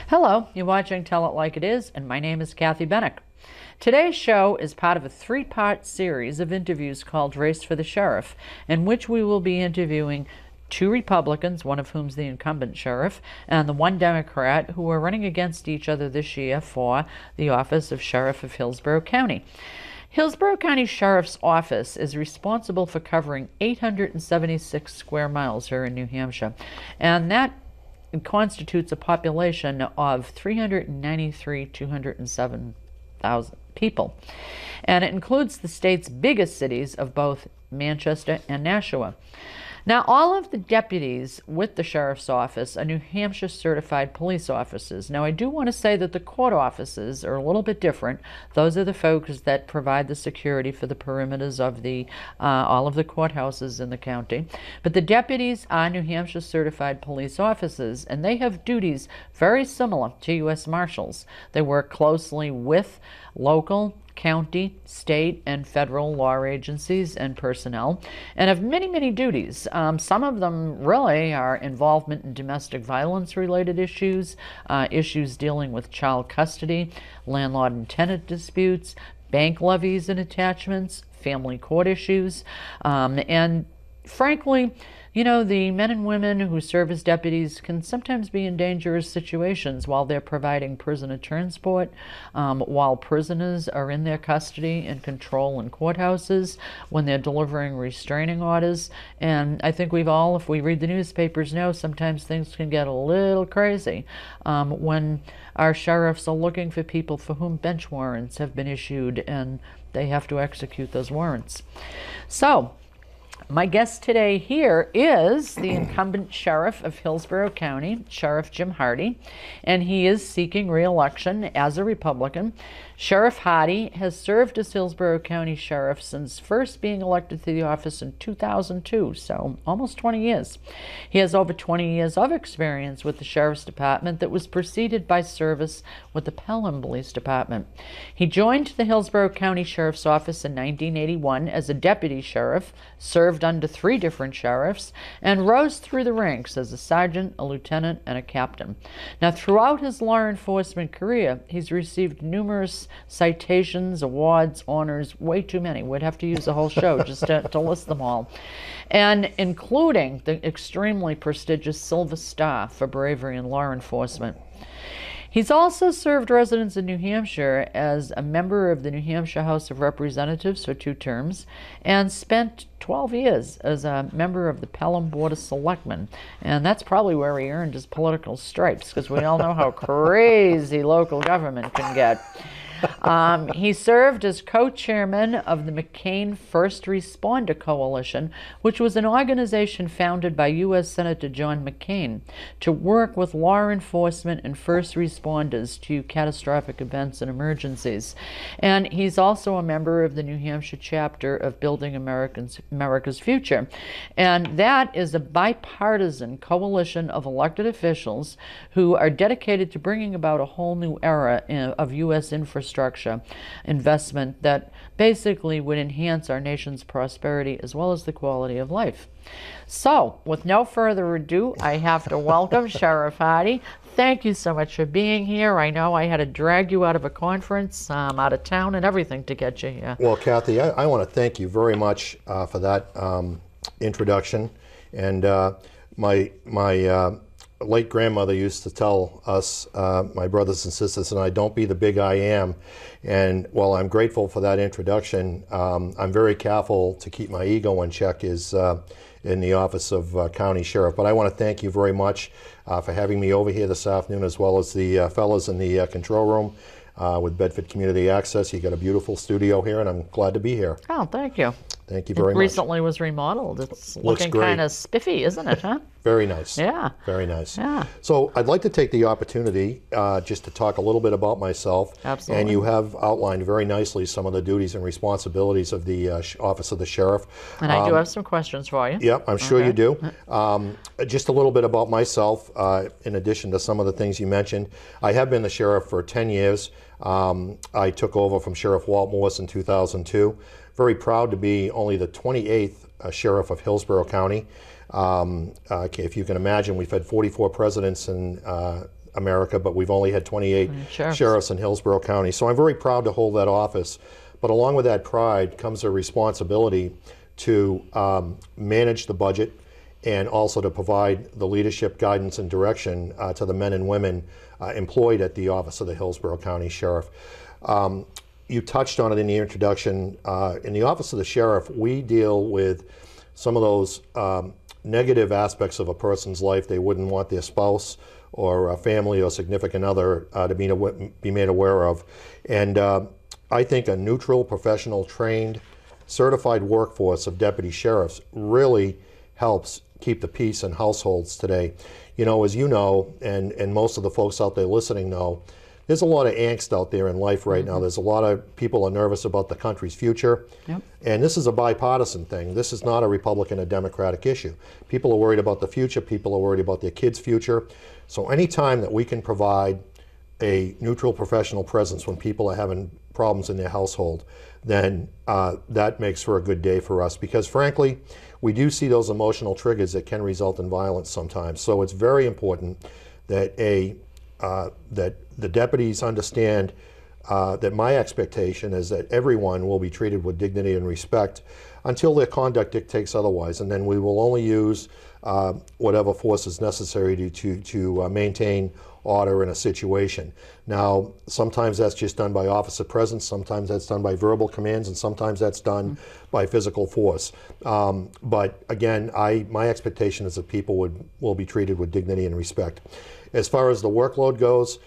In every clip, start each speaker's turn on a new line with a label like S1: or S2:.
S1: Hello, you're watching Tell It Like It Is, and my name is Kathy Benuck. Today's show is part of a three-part series of interviews called Race for the Sheriff, in which we will be interviewing two Republicans, one of whom's the incumbent sheriff, and the one Democrat, who are running against each other this year for the office of Sheriff of Hillsborough County. Hillsborough County Sheriff's Office is responsible for covering 876 square miles here in New Hampshire, and that constitutes a population of 207,000 people. And it includes the state's biggest cities of both Manchester and Nashua. Now, all of the deputies with the Sheriff's Office are New Hampshire certified police officers. Now, I do want to say that the court officers are a little bit different. Those are the folks that provide the security for the perimeters of all of the courthouses in the county. But the deputies are New Hampshire certified police officers, and they have duties very similar to U.S. Marshals. They work closely with local, county, state, and federal law agencies and personnel, and have many, many duties. Some of them really are involvement in domestic violence related issues, issues dealing with child custody, landlord and tenant disputes, bank levies and attachments, family court issues, and frankly, you know, the men and women who serve as deputies can sometimes be in dangerous situations while they're providing prisoner transport, while prisoners are in their custody and control in courthouses, when they're delivering restraining orders. And I think we've all, if we read the newspapers, know sometimes things can get a little crazy when our sheriffs are looking for people for whom bench warrants have been issued and they have to execute those warrants. So, my guest today here is the incumbent sheriff of Hillsborough County, Sheriff Jim Hardy, and he is seeking re-election as a Republican. Sheriff Hardy has served as Hillsborough County Sheriff since first being elected to the office in 2002, so almost 20 years. He has over 20 years of experience with the Sheriff's Department that was preceded by service with the Pelham Police Department. He joined the Hillsborough County Sheriff's Office in 1981 as a deputy sheriff, served under 3 different sheriffs, and rose through the ranks as a sergeant, a lieutenant, and a captain. Now, throughout his law enforcement career, he's received numerous citations, awards, honors, way too many. We'd have to use a whole show just to list them all, and including the extremely prestigious Silver Star for bravery in law enforcement. He's also served residents in New Hampshire as a member of the New Hampshire House of Representatives for 2 terms and spent 12 years as a member of the Pelham Board of Selectmen. And that's probably where he earned his political stripes, because we all know how crazy local government can get. He served as co-chairman of the McCain First Responder Coalition, which was an organization founded by U.S. Senator John McCain to work with law enforcement and first responders to catastrophic events and emergencies. And he's also a member of the New Hampshire chapter of Building America's Future. And that is a bipartisan coalition of elected officials who are dedicated to bringing about a whole new era of U.S. infrastructure investment that basically would enhance our nation's prosperity as well as the quality of life. So, with no further ado, I have to welcome Sheriff Hardy. Thank you so much for being here. I know I had to drag you out of a conference, out of town and everything to get you here.
S2: Well, Kathy, I want to thank you very much for that introduction. And my late grandmother used to tell us, my brothers and sisters and I, don't be the big I am. And while I'm grateful for that introduction, I'm very careful to keep my ego in check in the office of County Sheriff. But I want to thank you very much for having me over here this afternoon, as well as the fellows in the control room with Bedford Community Access. You got a beautiful studio here, and I'm glad to be here.
S1: Oh, thank you.
S2: Thank you very much.
S1: It recently was remodeled. It's looking kind of spiffy, isn't it, huh?
S2: Very nice.
S1: Yeah.
S2: Very nice.
S1: Yeah.
S2: So I'd like to take the opportunity just to talk a little bit about myself.
S1: Absolutely.
S2: And you have outlined very nicely some of the duties and responsibilities of the Office of the Sheriff.
S1: And I do have some questions for you.
S2: Yep, I'm sure you do. Just a little bit about myself, in addition to some of the things you mentioned. I have been the sheriff for 10 years. I took over from Sheriff Walt Morse in 2002. Very proud to be only the 28th sheriff of Hillsborough County. If you can imagine, we've had 44 presidents in America, but we've only had 28
S1: sheriffs.
S2: sheriffs in Hillsborough County. So I'm very proud to hold that office. But along with that pride comes a responsibility to manage the budget and also to provide the leadership, guidance, and direction to the men and women employed at the office of the Hillsborough County Sheriff. You touched on it in the introduction. In the office of the sheriff, we deal with some of those negative aspects of a person's life they wouldn't want their spouse or a family or significant other to be made aware of. And I think a neutral, professional, trained, certified workforce of deputy sheriffs really helps keep the peace in households today. You know, as you know, and most of the folks out there listening know, there's a lot of angst out there in life right now. There's a lot of people are nervous about the country's future.
S1: Yep.
S2: And this is a bipartisan thing. This is not a Republican or Democratic issue. People are worried about the future. People are worried about their kids' future. So anytime that we can provide a neutral professional presence when people are having problems in their household, then that makes for a good day for us. Because frankly, we do see those emotional triggers that can result in violence sometimes. So it's very important that that the deputies understand that my expectation is that everyone will be treated with dignity and respect until their conduct dictates otherwise, and then we will only use whatever force is necessary to maintain order in a situation. Now, sometimes that's just done by officer presence, sometimes that's done by verbal commands, and sometimes that's done by physical force. But again, my expectation is that people will be treated with dignity and respect. As far as the workload goes,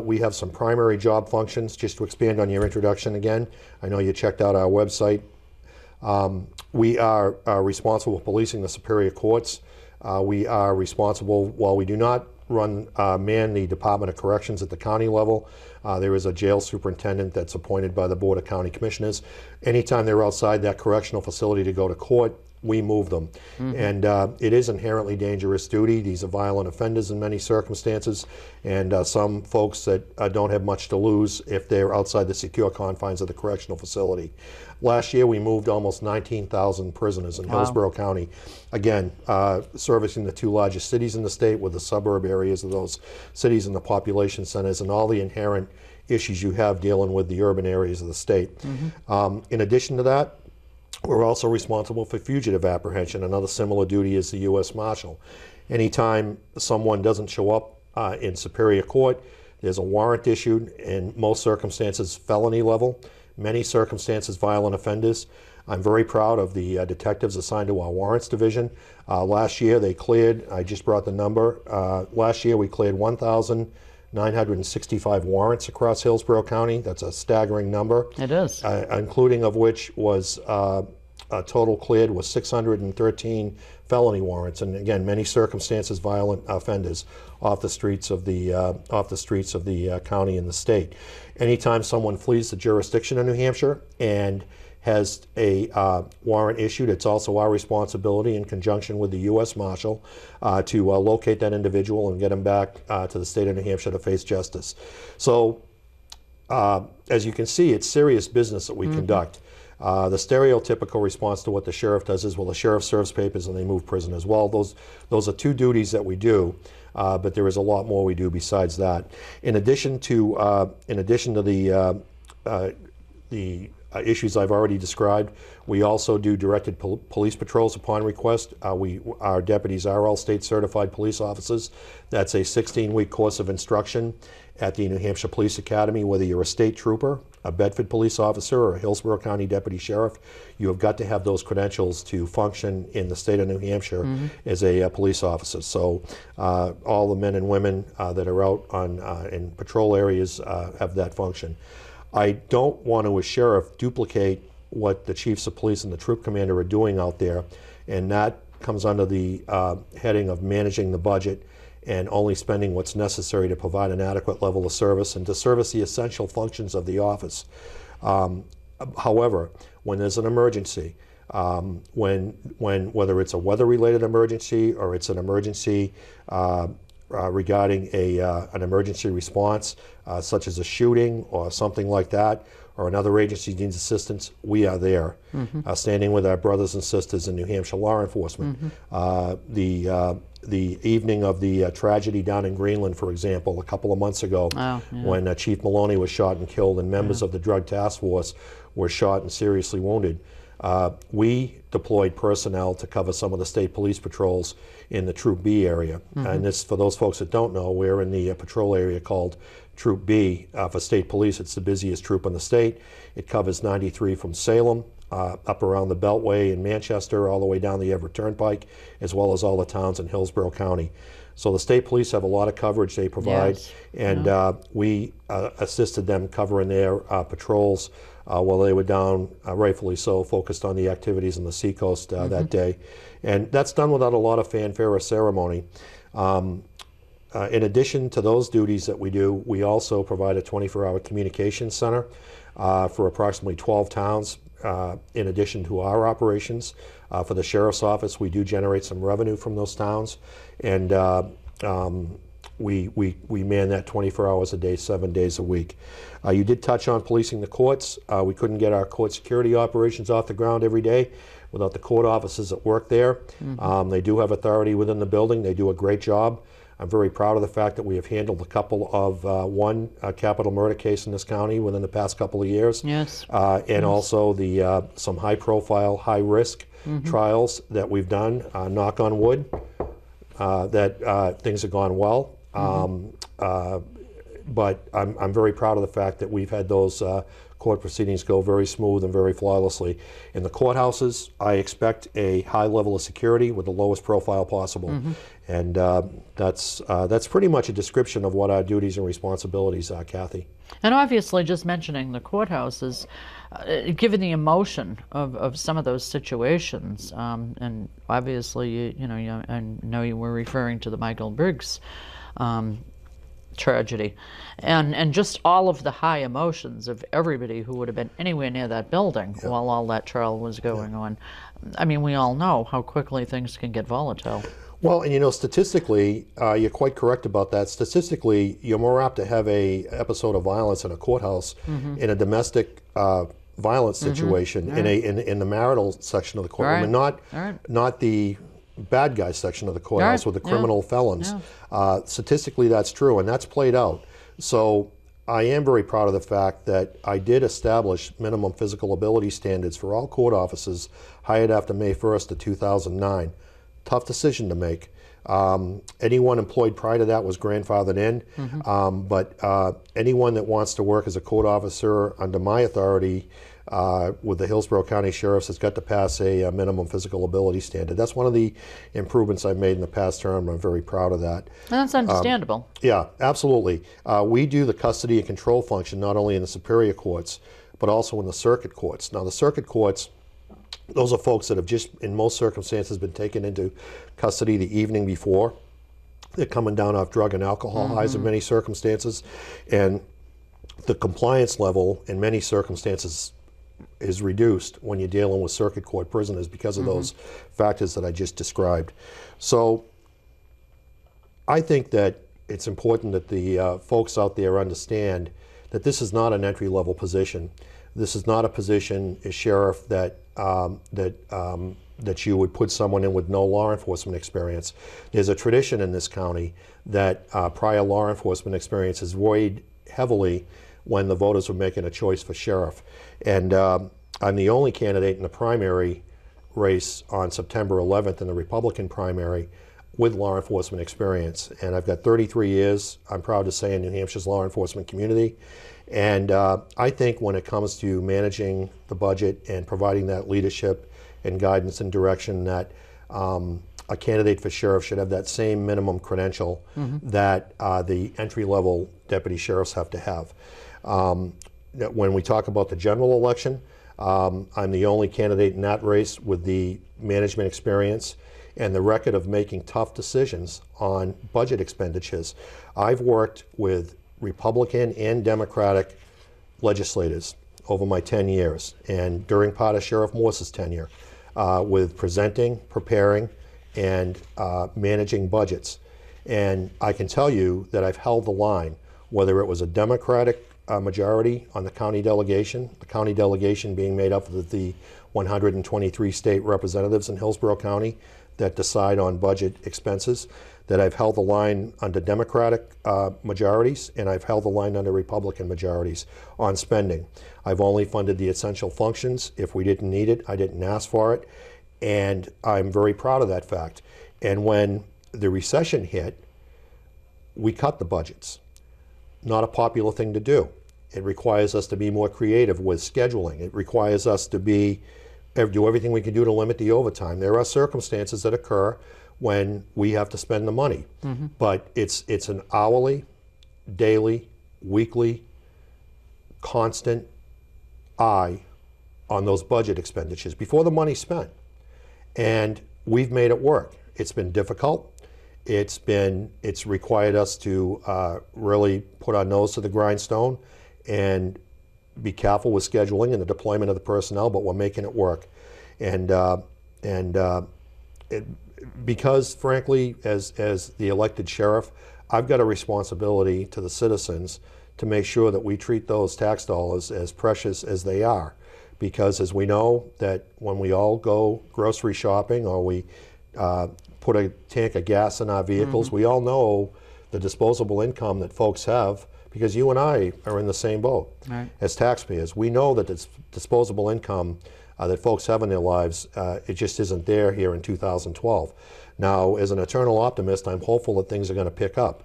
S2: we have some primary job functions. Just to expand on your introduction again, I know you checked out our website. We are responsible for policing the Superior Courts. We are responsible, while we do not man the Department of Corrections at the county level, there is a jail superintendent that's appointed by the Board of County Commissioners. Anytime they're outside that correctional facility to go to court, we move them. And it is inherently dangerous duty. These are violent offenders in many circumstances, and some folks that don't have much to lose if they're outside the secure confines of the correctional facility. Last year we moved almost 19,000 prisoners in Hillsborough County. Again, servicing the two largest cities in the state with the suburb areas of those cities and the population centers and all the inherent issues you have dealing with the urban areas of the state. In addition to that, we're also responsible for fugitive apprehension. Another similar duty is the U.S. Marshal. Anytime someone doesn't show up in Superior Court, there's a warrant issued, in most circumstances felony level, many circumstances violent offenders. I'm very proud of the detectives assigned to our warrants division. Last year they cleared, I just brought the number, last year we cleared 1,965 warrants across Hillsborough County. That's a staggering number.
S1: It is.
S2: Including of which was total cleared was 613 felony warrants, and again, many circumstances violent offenders off the streets of the county and the state. Anytime someone flees the jurisdiction of New Hampshire and has a warrant issued, it's also our responsibility in conjunction with the U.S. Marshal to locate that individual and get him back to the state of New Hampshire to face justice. So as you can see, it's serious business that we conduct. The stereotypical response to what the sheriff does is, well, the sheriff serves papers and they move prisoners. Well, those are two duties that we do, but there is a lot more we do besides that. In addition to the issues I've already described, we also do directed police patrols upon request. Our deputies are all state certified police officers. That's a 16-week course of instruction at the New Hampshire Police Academy. Whether you're a state trooper, a Bedford police officer, or a Hillsborough County deputy sheriff, you have got to have those credentials to function in the state of New Hampshire as a police officer. So all the men and women that are out in patrol areas have that function. I don't want to, as sheriff, duplicate what the chiefs of police and the troop commander are doing out there, and that comes under the heading of managing the budget and only spending what's necessary to provide an adequate level of service and to service the essential functions of the office. However, when there's an emergency, whether it's a weather-related emergency or it's an emergency regarding an emergency response, such as a shooting or something like that, or another agency needs assistance, we are there, standing with our brothers and sisters in New Hampshire law enforcement. the evening of the tragedy down in Greenland, for example, a couple of months ago, when Chief Maloney was shot and killed and members of the Drug Task Force were shot and seriously wounded. We deployed personnel to cover some of the state police patrols in the Troop B area. And this, for those folks that don't know, we're in the patrol area called Troop B for state police. It's the busiest troop in the state. It covers 93 from Salem, up around the Beltway in Manchester, all the way down the Everett Turnpike, as well as all the towns in Hillsborough County. So the state police have a lot of coverage they provide, and we assisted them covering their patrols while they were down, rightfully so, focused on the activities on the seacoast that day. And that's done without a lot of fanfare or ceremony. In addition to those duties that we do, we also provide a 24-hour communications center for approximately 12 towns. In addition to our operations, for the Sheriff's Office, we do generate some revenue from those towns, and we man that 24 hours a day, 7 days a week. You did touch on policing the courts. We couldn't get our court security operations off the ground every day without the court officers that work there. They do have authority within the building. They do a great job. I'm very proud of the fact that we have handled a couple of one capital murder case in this county within the past couple of years. And also the some high-profile, high-risk trials that we've done. Knock on wood, that things have gone well. But I'm very proud of the fact that we've had those court proceedings go very smooth and very flawlessly. In the courthouses, I expect a high level of security with the lowest profile possible. And that's pretty much a description of what our duties and responsibilities are, Kathy.
S1: And obviously, just mentioning the courthouses, given the emotion of some of those situations, and obviously, I know you were referring to the Michael Briggs tragedy, and just all of the high emotions of everybody who would have been anywhere near that building while all that trial was going on. I mean, we all know how quickly things can get volatile.
S2: Well, and statistically, you're quite correct about that. Statistically, you're more apt to have a episode of violence in a courthouse in a domestic violence situation, in the marital section of the courtroom, and not the bad guy section of the courthouse with the criminal felons. Statistically, that's true, and that's played out. So I am very proud of the fact that I did establish minimum physical ability standards for all court officers hired after May 1st of 2009. Tough decision to make. Anyone employed prior to that was grandfathered in, but anyone that wants to work as a court officer under my authority with the Hillsborough County Sheriff's has got to pass a minimum physical ability standard. That's one of the improvements I've made in the past term. I'm very proud of that.
S1: And that's understandable.
S2: Yeah, absolutely. We do the custody and control function not only in the superior courts, but also in the circuit courts. Now, the circuit courts, those are folks that have just, in most circumstances, been taken into custody the evening before. They're coming down off drug and alcohol highs in many circumstances, and the compliance level in many circumstances is reduced when you're dealing with circuit court prisoners because of those factors that I just described. So I think that it's important that the folks out there understand that this is not an entry-level position. This is not a position as sheriff that that you would put someone in with no law enforcement experience. There's a tradition in this county that prior law enforcement experience is weighed heavily when the voters were making a choice for sheriff. And I'm the only candidate in the primary race on September 11th in the Republican primary with law enforcement experience. And I've got 33 years, I'm proud to say, in New Hampshire's law enforcement community. And I think when it comes to managing the budget and providing that leadership and guidance and direction, that a candidate for sheriff should have that same minimum credential that the entry-level deputy sheriffs have to have. When we talk about the general election, I'm the only candidate in that race with the management experience and the record of making tough decisions on budget expenditures. I've worked with Republican and Democratic legislators over my 10 years and during part of Sheriff Morse's tenure with presenting, preparing, and managing budgets. And I can tell you that I've held the line, whether it was a Democratic majority on the county delegation being made up of the 123 state representatives in Hillsborough County, that decide on budget expenses, that I've held the line under Democratic majorities, and I've held the line under Republican majorities on spending. I've only funded the essential functions. If we didn't need it, I didn't ask for it, and I'm very proud of that fact. And when the recession hit, we cut the budgets. Not a popular thing to do. It requires us to be more creative with scheduling. It requires us to do everything we can do to limit the overtime. There are circumstances that occur when we have to spend the money, but it's an hourly, daily, weekly, constant eye on those budget expenditures before the money's spent. And we've made it work. It's been difficult. It's required us to really put our nose to the grindstone and be careful with scheduling and the deployment of the personnel, but we're making it work. Because frankly, as the elected sheriff, I've got a responsibility to the citizens to make sure that we treat those tax dollars as precious as they are. Because as we know, that when we all go grocery shopping or we put a tank of gas in our vehicles, we all know the disposable income that folks have, because you and I are in the same boat as taxpayers. We know that it's disposable income that folks have in their lives, it just isn't there here in 2012. Now, as an eternal optimist, I'm hopeful that things are going to pick up.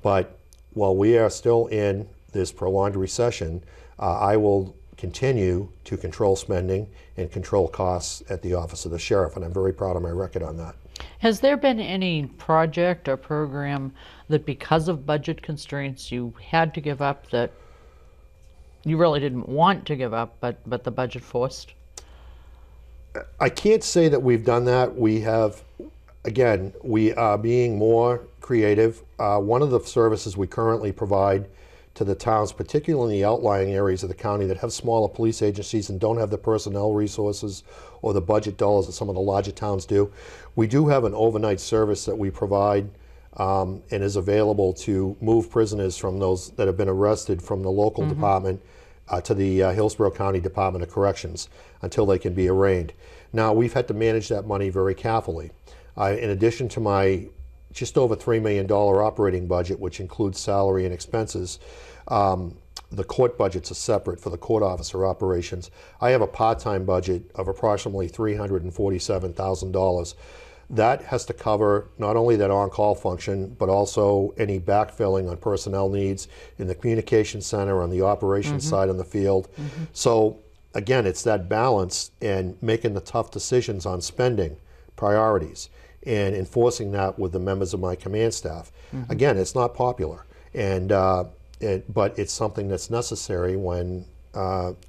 S2: But while we are still in this prolonged recession, I will continue to control spending and control costs at the Office of the Sheriff, and I'm very proud of my record on that.
S1: Has there been any project or program that because of budget constraints you had to give up, that you really didn't want to give up, but the budget forced?
S2: I can't say that we've done that. We have, again, we are being more creative. One of the services we currently provide to the towns, particularly in the outlying areas of the county that have smaller police agencies and don't have the personnel resources or the budget dollars that some of the larger towns do, we do have an overnight service that we provide and is available to move prisoners from those that have been arrested from the local department to the Hillsborough County Department of Corrections until they can be arraigned. Now, we've had to manage that money very carefully. In addition to my just over $3 million operating budget, which includes salary and expenses, the court budgets are separate for the court officer operations. I have a part-time budget of approximately $347,000. That has to cover not only that on-call function, but also any backfilling on personnel needs in the communications center, on the operations side on the field. So again, it's that balance and making the tough decisions on spending priorities and enforcing that with the members of my command staff. Again, it's not popular, and but it's something that's necessary when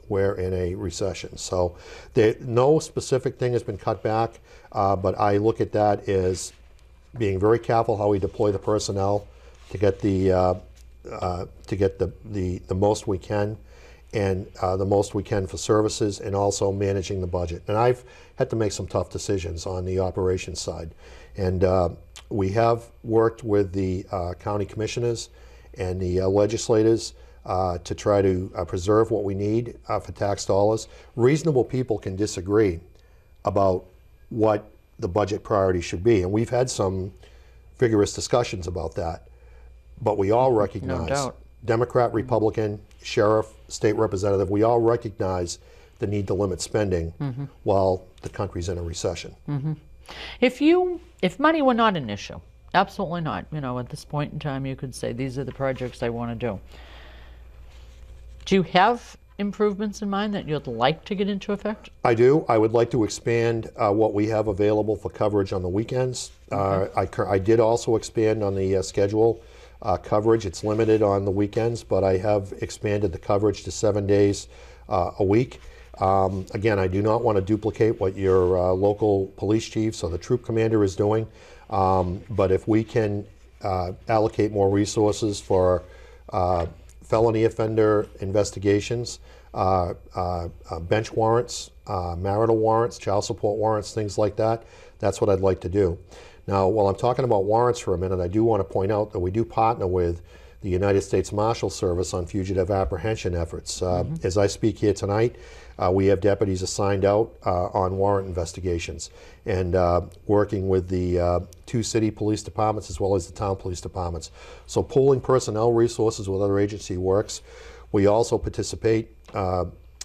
S2: we're in a recession. So no specific thing has been cut back, but I look at that as being very careful how we deploy the personnel to get the most we can, and the most we can for services, and also managing the budget. And I've had to make some tough decisions on the operations side. And we have worked with the county commissioners and the legislators to try to preserve what we need for tax dollars. Reasonable people can disagree about what the budget priority should be, and we've had some vigorous discussions about that. But we all recognize,
S1: no doubt.
S2: Democrat, Republican, sheriff, state representative, we all recognize the need to limit spending while the country's in a recession.
S1: If money were not an issue, absolutely not, you know, at this point in time you could say these are the projects I want to do. Do you have improvements in mind that you'd like to get into effect?
S2: I do. I would like to expand what we have available for coverage on the weekends. I did also expand on the schedule coverage. It's limited on the weekends, but I have expanded the coverage to 7 days a week. Again, I do not want to duplicate what your local police chiefs or the troop commander is doing, but if we can allocate more resources for felony offender investigations, bench warrants, marital warrants, child support warrants, things like that, that's what I'd like to do. Now, while I'm talking about warrants for a minute, I do want to point out that we do partner with the United States Marshal Service on fugitive apprehension efforts. As I speak here tonight, we have deputies assigned out on warrant investigations and working with the 2 city police departments as well as the town police departments. So pooling personnel resources with other agency works. We also participate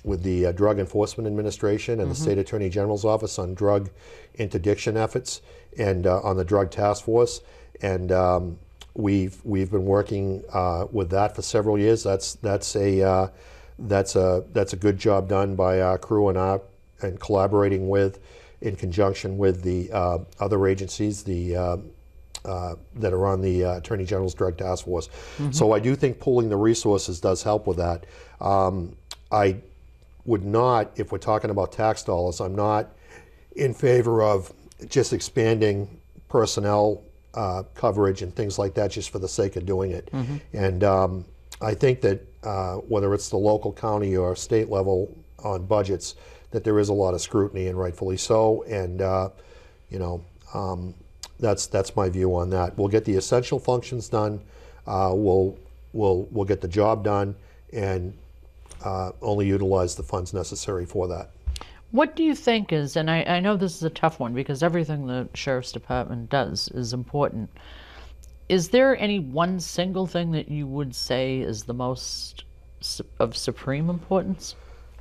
S2: with the Drug Enforcement Administration and the State Attorney General's Office on drug interdiction efforts and on the Drug Task Force. And we've been working with that for several years. That's a good job done by our crew and collaborating with, in conjunction with the other agencies that are on the Attorney General's Drug Task Force. So I do think pooling the resources does help with that. I would not, if we're talking about tax dollars, I'm not in favor of just expanding personnel coverage and things like that just for the sake of doing it. And I think that whether it's the local, county, or state level on budgets, that there is a lot of scrutiny, and rightfully so. And you know, that's my view on that. We'll get the essential functions done. We'll get the job done, and only utilize the funds necessary for that.
S1: What do you think is, and I know this is a tough one because everything the Sheriff's Department does is important. Is there any one single thing that you would say is the most of supreme importance?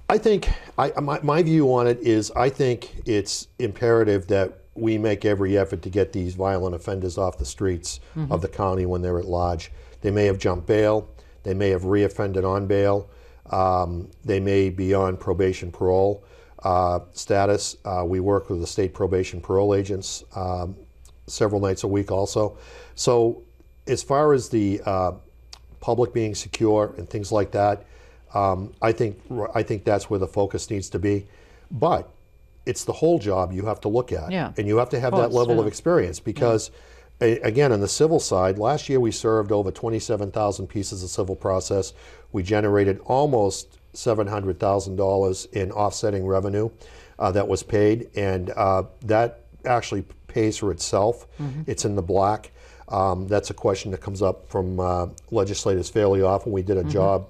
S2: I think, my view on it is, I think it's imperative that we make every effort to get these violent offenders off the streets of the county when they're at large. They may have jumped bail, they may have reoffended on bail, they may be on probation parole status. We work with the state probation parole agents several nights a week also. So as far as the public being secure and things like that, I think that's where the focus needs to be. But it's the whole job you have to look at. And you have to have that level of experience because, again, on the civil side, last year we served over 27,000 pieces of civil process. We generated almost $700,000 in offsetting revenue that was paid, and that actually pays for itself. It's in the black. That's a question that comes up from legislators fairly often. We did a job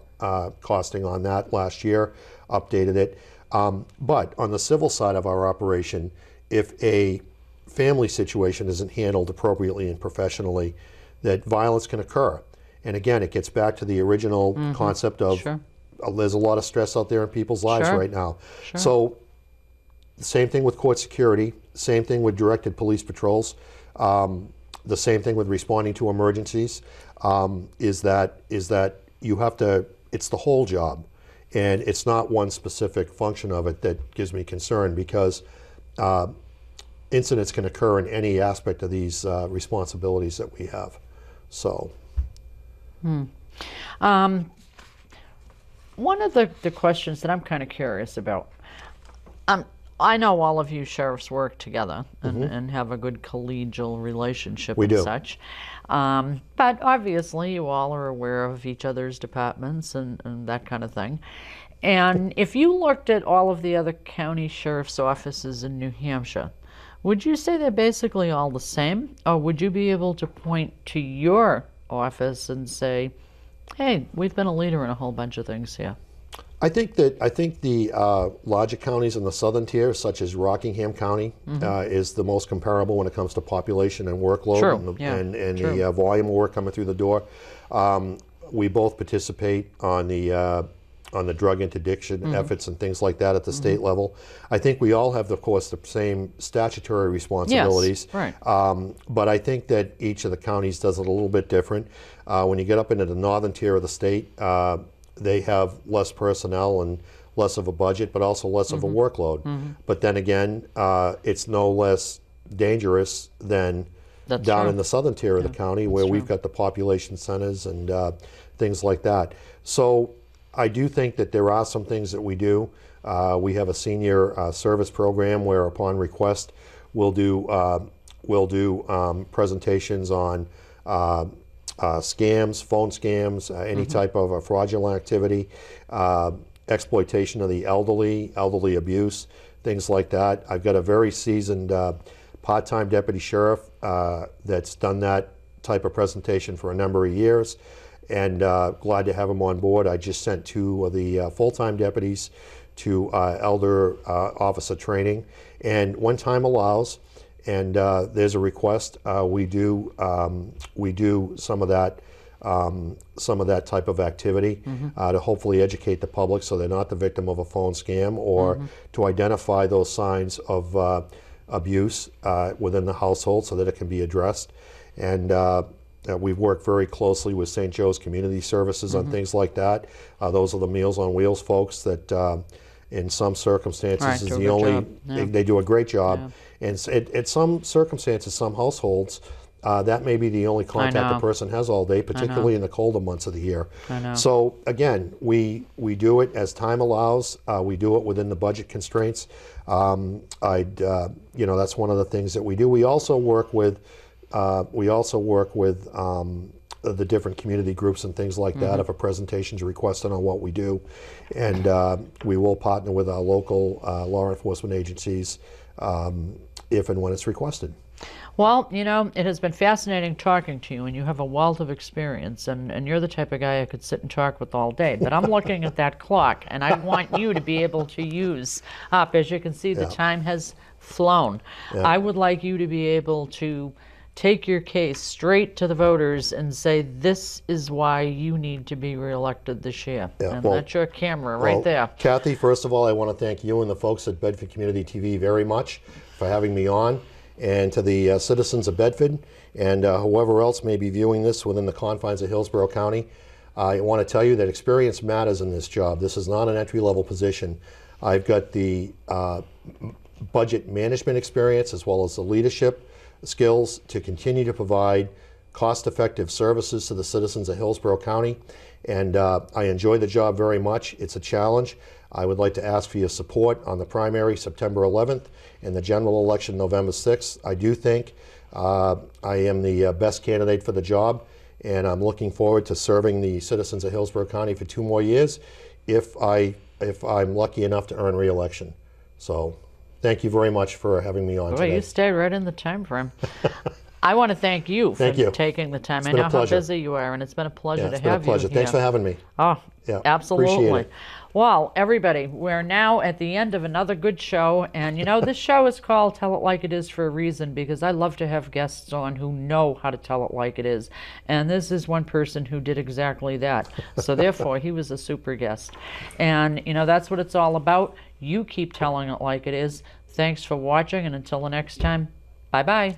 S2: costing on that last year, updated it. But on the civil side of our operation, if a family situation isn't handled appropriately and professionally, that violence can occur. And again, it gets back to the original concept of there's a lot of stress out there in people's lives right now. So the same thing with court security, same thing with directed police patrols, the same thing with responding to emergencies, is that you have to, it's the whole job. And it's not one specific function of it that gives me concern, because incidents can occur in any aspect of these responsibilities that we have. So.
S1: One of the questions that I'm kind of curious about, I know all of you sheriffs work together and have a good collegial relationship and such. But obviously you all are aware of each other's departments and that kind of thing. And if you looked at all of the other county sheriff's offices in New Hampshire, would you say they're basically all the same? Or would you be able to point to your office and say, hey, we've been a leader in a whole bunch of things here?
S2: I think the larger counties in the southern tier, such as Rockingham County, is the most comparable when it comes to population and workload and the volume of work coming through the door. We both participate on the drug interdiction efforts and things like that at the state level. I think we all have, of course, the same statutory responsibilities. But I think that each of the counties does it a little bit different. When you get up into the northern tier of the state, they have less personnel and less of a budget, but also less of a workload. But then again, it's no less dangerous than down in the southern tier of the county, where we've got the population centers and things like that. So I do think that there are some things that we do. We have a senior service program where, upon request, we'll do presentations on scams, phone scams, any type of fraudulent activity, exploitation of the elderly abuse, things like that. I've got a very seasoned part-time deputy sheriff that's done that type of presentation for a number of years. and glad to have them on board. I just sent 2 of the full-time deputies to elder officer training, and when time allows, and there's a request, we do some of that type of activity to hopefully educate the public so they're not the victim of a phone scam, or to identify those signs of abuse within the household so that it can be addressed. And we've worked very closely with St. Joe's Community Services on things like that. Those are the Meals on Wheels folks that in some circumstances is the only, they do a great job. And at some circumstances, some households, that may be the only contact a person has all day, particularly in the colder months of the year. So again, we do it as time allows. We do it within the budget constraints. You know, that's one of the things that we do. We also work with the different community groups and things like that if a presentation is requested on what we do, and we will partner with our local law enforcement agencies if and when it's requested.
S1: Well, you know, it has been fascinating talking to you, and you have a wealth of experience, and you're the type of guy I could sit and talk with all day. But I'm looking at that clock, and I want you to be able to use up. As you can see, the time has flown. I would like you to be able to take your case straight to the voters and say, this is why you need to be reelected this year. And that's your camera right there.
S2: Kathy, first of all, I want to thank you and the folks at Bedford Community TV very much for having me on. And to the citizens of Bedford and whoever else may be viewing this within the confines of Hillsborough County, I want to tell you that experience matters in this job. This is not an entry-level position. I've got the budget management experience as well as the leadership skills to continue to provide cost-effective services to the citizens of Hillsborough County. And I enjoy the job very much. It's a challenge. I would like to ask for your support on the primary September 11th and the general election November 6th. I do think I am the best candidate for the job, and I'm looking forward to serving the citizens of Hillsborough County for 2 more years if I'm lucky enough to earn re-election. So thank you very much for having me on today.
S1: You stay right in the time frame. I want to thank you for taking the time. I know how busy you are, and it's been a pleasure to have you.
S2: It's been a pleasure. Thanks for having me.
S1: Oh, absolutely.
S2: Appreciate it.
S1: Well, everybody, we're now at the end of another good show, and you know, this show is called Tell It Like It Is for a reason, because I love to have guests on who know how to tell it like it is, and this is one person who did exactly that. So therefore, he was a super guest. And you know, that's what it's all about. You keep telling it like it is. Thanks for watching, and until the next time, bye-bye.